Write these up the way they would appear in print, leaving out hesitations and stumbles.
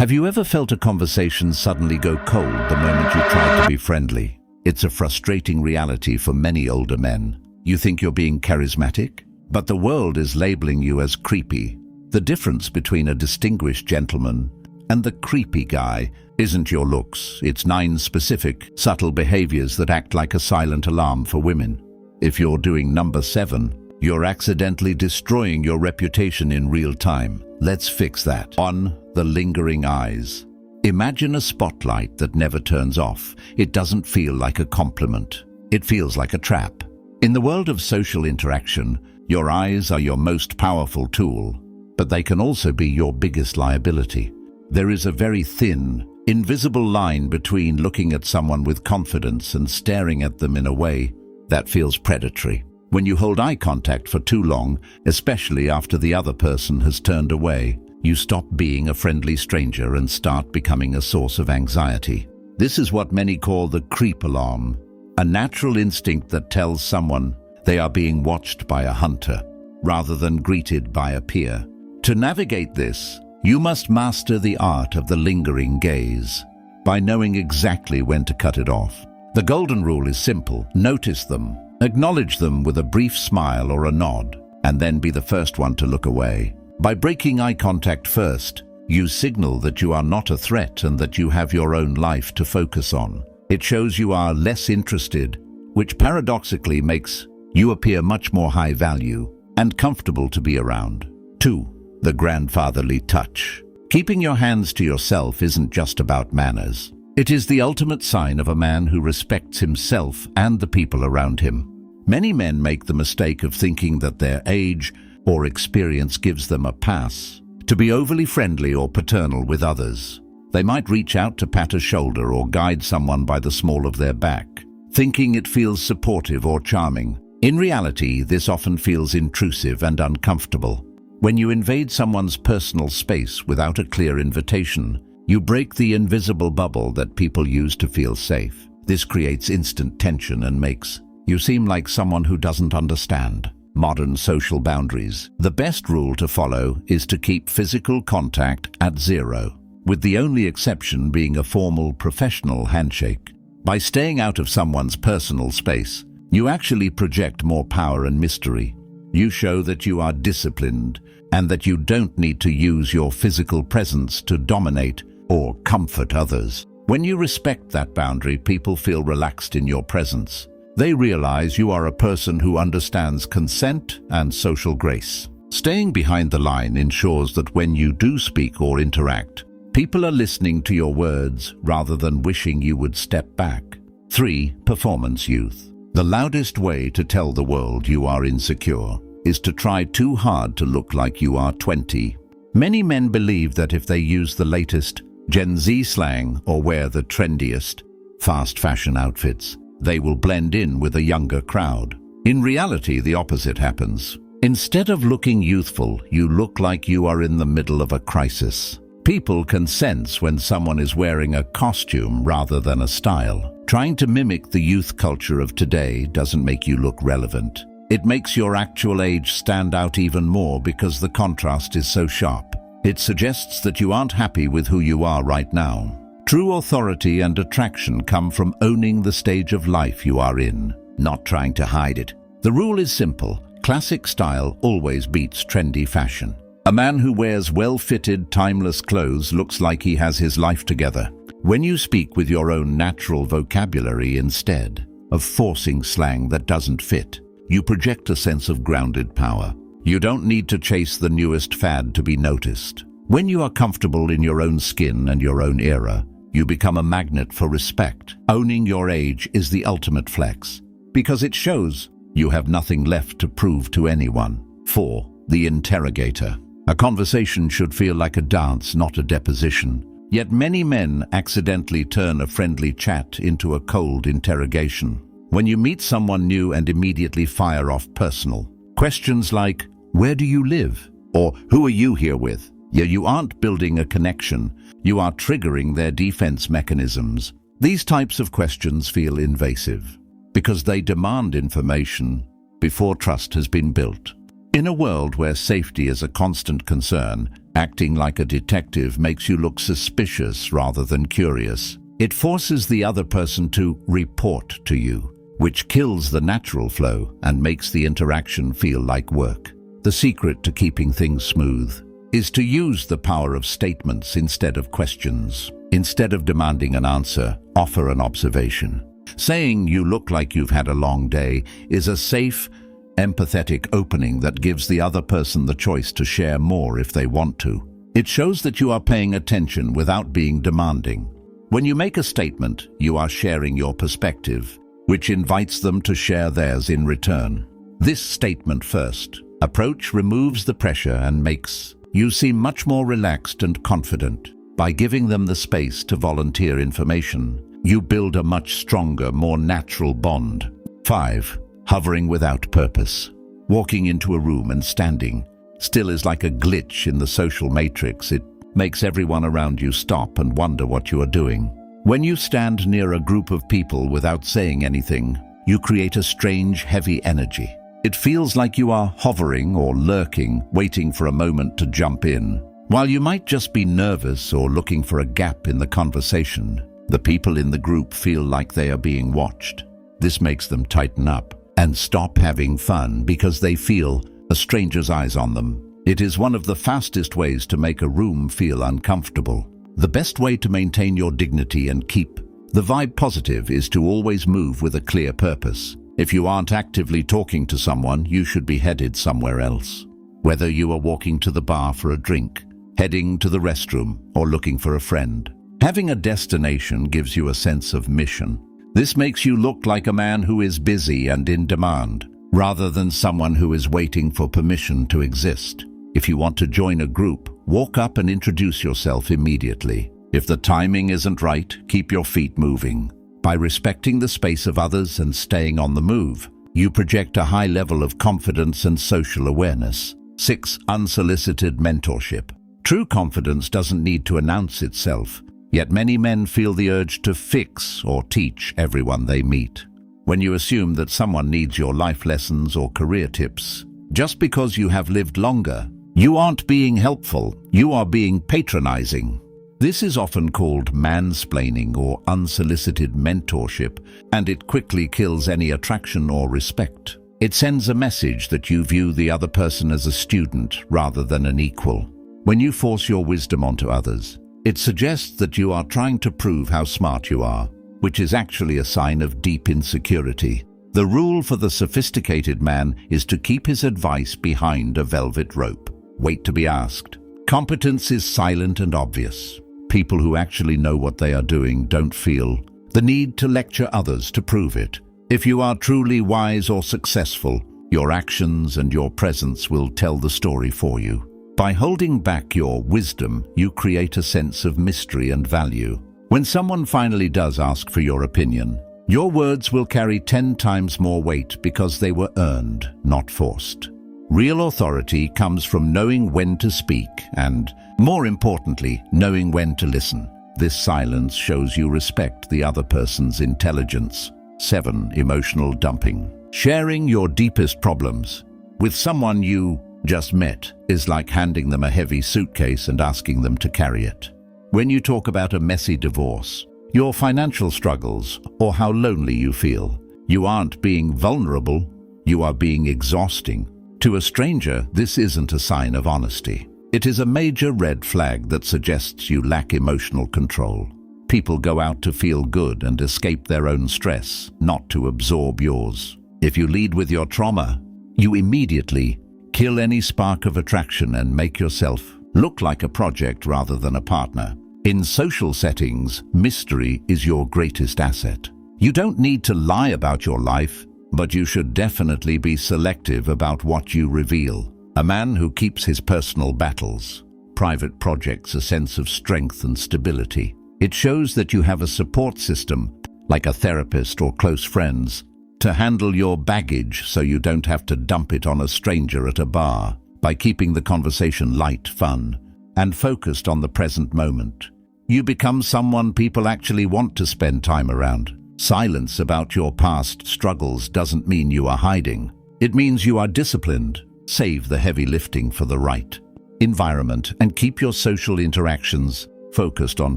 Have you ever felt a conversation suddenly go cold the moment you tried to be friendly? It's a frustrating reality for many older men. You think you're being charismatic, but the world is labeling you as creepy. The difference between a distinguished gentleman and the creepy guy isn't your looks. It's 9 specific, subtle behaviors that act like a silent alarm for women. If you're doing number 7, you're accidentally destroying your reputation in real time. Let's fix that. 1. The lingering eyes. Imagine a spotlight that never turns off. It doesn't feel like a compliment. It feels like a trap. In the world of social interaction, your eyes are your most powerful tool, but they can also be your biggest liability. There is a very thin, invisible line between looking at someone with confidence and staring at them in a way that feels predatory. When you hold eye contact for too long, especially after the other person has turned away, you stop being a friendly stranger and start becoming a source of anxiety. This is what many call the creep alarm, a natural instinct that tells someone they are being watched by a hunter rather than greeted by a peer. To navigate this, you must master the art of the lingering gaze by knowing exactly when to cut it off. The golden rule is simple. Notice them, acknowledge them with a brief smile or a nod, and then be the first one to look away. By breaking eye contact first, you signal that you are not a threat and that you have your own life to focus on. It shows you are less interested, which paradoxically makes you appear much more high value and comfortable to be around. 2. The grandfatherly touch. Keeping your hands to yourself isn't just about manners. It is the ultimate sign of a man who respects himself and the people around him. Many men make the mistake of thinking that their age or experience gives them a pass to be overly friendly or paternal with others. They might reach out to pat a shoulder or guide someone by the small of their back, thinking it feels supportive or charming. In reality, this often feels intrusive and uncomfortable. When you invade someone's personal space without a clear invitation, you break the invisible bubble that people use to feel safe. This creates instant tension and makes you seem like someone who doesn't understand modern social boundaries. The best rule to follow is to keep physical contact at 0, with the only exception being a formal professional handshake. By staying out of someone's personal space, you actually project more power and mystery. You show that you are disciplined and that you don't need to use your physical presence to dominate or comfort others. When you respect that boundary, people feel relaxed in your presence. They realize you are a person who understands consent and social grace. Staying behind the line ensures that when you do speak or interact, people are listening to your words rather than wishing you would step back. 3. Performance youth. The loudest way to tell the world you are insecure is to try too hard to look like you are 20. Many men believe that if they use the latest Gen Z slang or wear the trendiest fast fashion outfits, they will blend in with a younger crowd. In reality, the opposite happens. Instead of looking youthful, you look like you are in the middle of a crisis. People can sense when someone is wearing a costume rather than a style. Trying to mimic the youth culture of today doesn't make you look relevant. It makes your actual age stand out even more because the contrast is so sharp. It suggests that you aren't happy with who you are right now. True authority and attraction come from owning the stage of life you are in, not trying to hide it. The rule is simple. Classic style always beats trendy fashion. A man who wears well-fitted, timeless clothes looks like he has his life together. When you speak with your own natural vocabulary instead of forcing slang that doesn't fit, you project a sense of grounded power. You don't need to chase the newest fad to be noticed. When you are comfortable in your own skin and your own era, you become a magnet for respect. Owning your age is the ultimate flex, because it shows you have nothing left to prove to anyone. 4. The interrogator. A conversation should feel like a dance, not a deposition. Yet many men accidentally turn a friendly chat into a cold interrogation. When you meet someone new and immediately fire off personal questions like, "Where do you live?" or "Who are you here with?" You aren't building a connection, you are triggering their defense mechanisms. These types of questions feel invasive because they demand information before trust has been built. In a world where safety is a constant concern, Acting like a detective makes you look suspicious rather than curious. It forces the other person to report to you, which kills the natural flow and makes the interaction feel like work. The secret to keeping things smooth is to use the power of statements instead of questions. Instead of demanding an answer, offer an observation. Saying "you look like you've had a long day" is a safe, empathetic opening that gives the other person the choice to share more if they want to. It shows that you are paying attention without being demanding. When you make a statement, you are sharing your perspective, which invites them to share theirs in return. This statement-first approach removes the pressure and makes you seem much more relaxed and confident. By giving them the space to volunteer information, you build a much stronger, more natural bond. 5. Hovering without purpose. Walking into a room and standing still is like a glitch in the social matrix. It makes everyone around you stop and wonder what you are doing. When you stand near a group of people without saying anything, you create a strange, heavy energy. It feels like you are hovering or lurking, waiting for a moment to jump in. While you might just be nervous or looking for a gap in the conversation, the people in the group feel like they are being watched. This makes them tighten up and stop having fun because they feel a stranger's eyes on them. It is one of the fastest ways to make a room feel uncomfortable. The best way to maintain your dignity and keep the vibe positive is to always move with a clear purpose. If you aren't actively talking to someone, you should be headed somewhere else. Whether you are walking to the bar for a drink, heading to the restroom, or looking for a friend, having a destination gives you a sense of mission. This makes you look like a man who is busy and in demand, rather than someone who is waiting for permission to exist. If you want to join a group, walk up and introduce yourself immediately. If the timing isn't right, keep your feet moving. By respecting the space of others and staying on the move, you project a high level of confidence and social awareness. 6. Unsolicited mentorship. True confidence doesn't need to announce itself, yet many men feel the urge to fix or teach everyone they meet. When you assume that someone needs your life lessons or career tips, just because you have lived longer, you aren't being helpful, you are being patronizing. This is often called mansplaining or unsolicited mentorship, and it quickly kills any attraction or respect. It sends a message that you view the other person as a student rather than an equal. When you force your wisdom onto others, it suggests that you are trying to prove how smart you are, which is actually a sign of deep insecurity. The rule for the sophisticated man is to keep his advice behind a velvet rope. Wait to be asked. Competence is silent and obvious. People who actually know what they are doing don't feel the need to lecture others to prove it. If you are truly wise or successful, your actions and your presence will tell the story for you. By holding back your wisdom, you create a sense of mystery and value. When someone finally does ask for your opinion, your words will carry 10 times more weight because they were earned, not forced. Real authority comes from knowing when to speak and, more importantly, knowing when to listen. This silence shows you respect the other person's intelligence. 7. Emotional dumping. Sharing your deepest problems with someone you just met is like handing them a heavy suitcase and asking them to carry it. When you talk about a messy divorce, your financial struggles, or how lonely you feel, you aren't being vulnerable, you are being exhausting. To a stranger, this isn't a sign of honesty. It is a major red flag that suggests you lack emotional control. People go out to feel good and escape their own stress, not to absorb yours. If you lead with your trauma, you immediately kill any spark of attraction and make yourself look like a project rather than a partner. In social settings, mystery is your greatest asset. You don't need to lie about your life, but you should definitely be selective about what you reveal. A man who keeps his personal battles, private projects, a sense of strength and stability. It shows that you have a support system, like a therapist or close friends, to handle your baggage so you don't have to dump it on a stranger at a bar. By keeping the conversation light, fun, and focused on the present moment, you become someone people actually want to spend time around. Silence about your past struggles doesn't mean you are hiding. It means you are disciplined. Save the heavy lifting for the right environment, and keep your social interactions focused on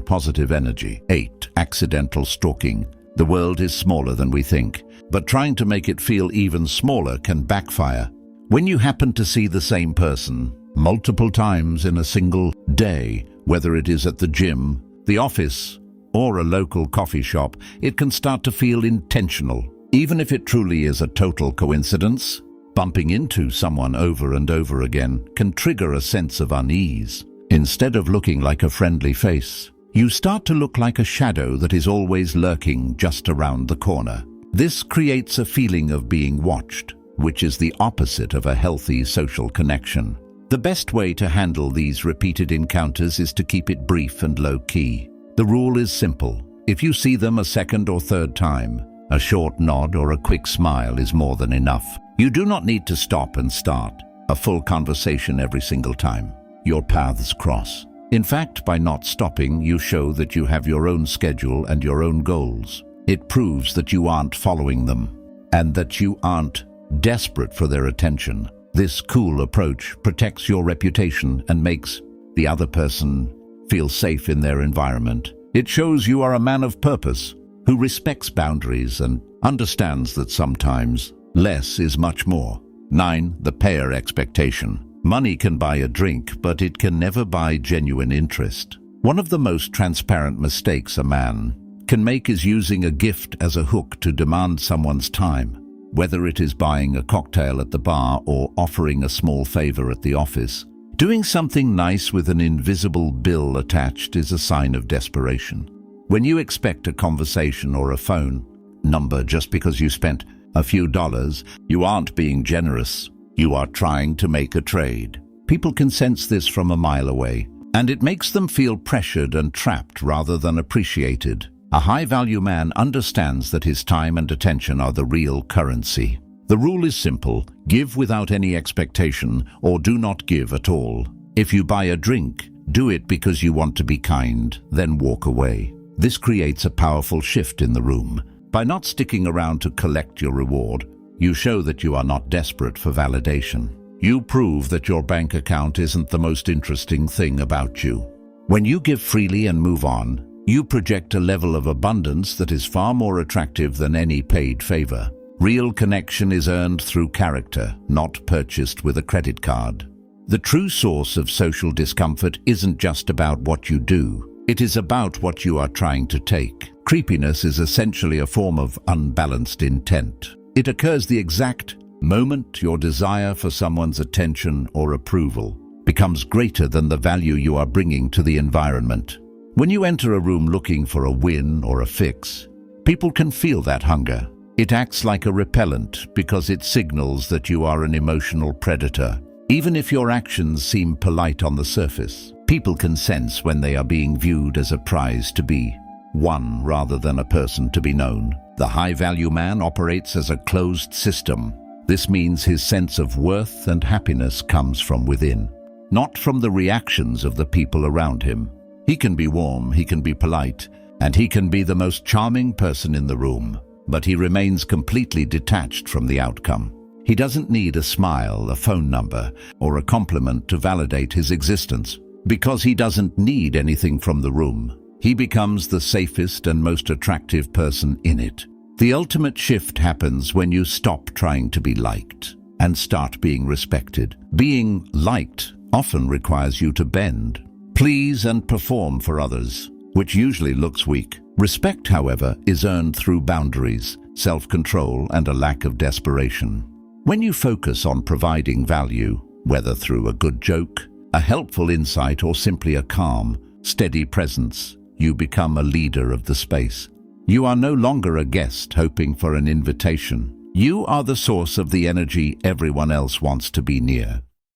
positive energy. 8. Accidental stalking. The world is smaller than we think, but trying to make it feel even smaller can backfire. When you happen to see the same person multiple times in a single day, whether it is at the gym, the office, or a local coffee shop, it can start to feel intentional. Even if it truly is a total coincidence, bumping into someone over and over again can trigger a sense of unease. Instead of looking like a friendly face, you start to look like a shadow that is always lurking just around the corner. This creates a feeling of being watched, which is the opposite of a healthy social connection. The best way to handle these repeated encounters is to keep it brief and low-key. The rule is simple. If you see them a second or third time, a short nod or a quick smile is more than enough. You do not need to stop and start a full conversation every single time your paths cross. In fact, by not stopping, you show that you have your own schedule and your own goals. It proves that you aren't following them and that you aren't desperate for their attention. This cool approach protects your reputation and makes the other person feel safe in their environment. It shows you are a man of purpose who respects boundaries and understands that sometimes less is much more. 9. The payer expectation. Money can buy a drink, but it can never buy genuine interest. One of the most transparent mistakes a man can make is using a gift as a hook to demand someone's time. Whether it is buying a cocktail at the bar or offering a small favor at the office, doing something nice with an invisible bill attached is a sign of desperation. When you expect a conversation or a phone number just because you spent a few dollars, you aren't being generous. You are trying to make a trade. People can sense this from a mile away, and it makes them feel pressured and trapped rather than appreciated. A high-value man understands that his time and attention are the real currency. The rule is simple: give without any expectation or do not give at all. If you buy a drink, do it because you want to be kind, then walk away. This creates a powerful shift in the room. By not sticking around to collect your reward, you show that you are not desperate for validation. You prove that your bank account isn't the most interesting thing about you. When you give freely and move on, you project a level of abundance that is far more attractive than any paid favor. Real connection is earned through character, not purchased with a credit card. The true source of social discomfort isn't just about what you do. It is about what you are trying to take. Creepiness is essentially a form of unbalanced intent. It occurs the exact moment your desire for someone's attention or approval becomes greater than the value you are bringing to the environment. When you enter a room looking for a win or a fix, people can feel that hunger. It acts like a repellent because it signals that you are an emotional predator. Even if your actions seem polite on the surface, people can sense when they are being viewed as a prize to be won rather than a person to be known. The high-value man operates as a closed system. This means his sense of worth and happiness comes from within, not from the reactions of the people around him. He can be warm, he can be polite, and he can be the most charming person in the room, but he remains completely detached from the outcome. He doesn't need a smile, a phone number, or a compliment to validate his existence, because he doesn't need anything from the room. He becomes the safest and most attractive person in it. The ultimate shift happens when you stop trying to be liked and start being respected. Being liked often requires you to bend, please, and perform for others, which usually looks weak. Respect, however, is earned through boundaries, self-control, and a lack of desperation. When you focus on providing value, whether through a good joke, a helpful insight, or simply a calm, steady presence, you become a leader of the space. You are no longer a guest hoping for an invitation. You are the source of the energy everyone else wants to be near.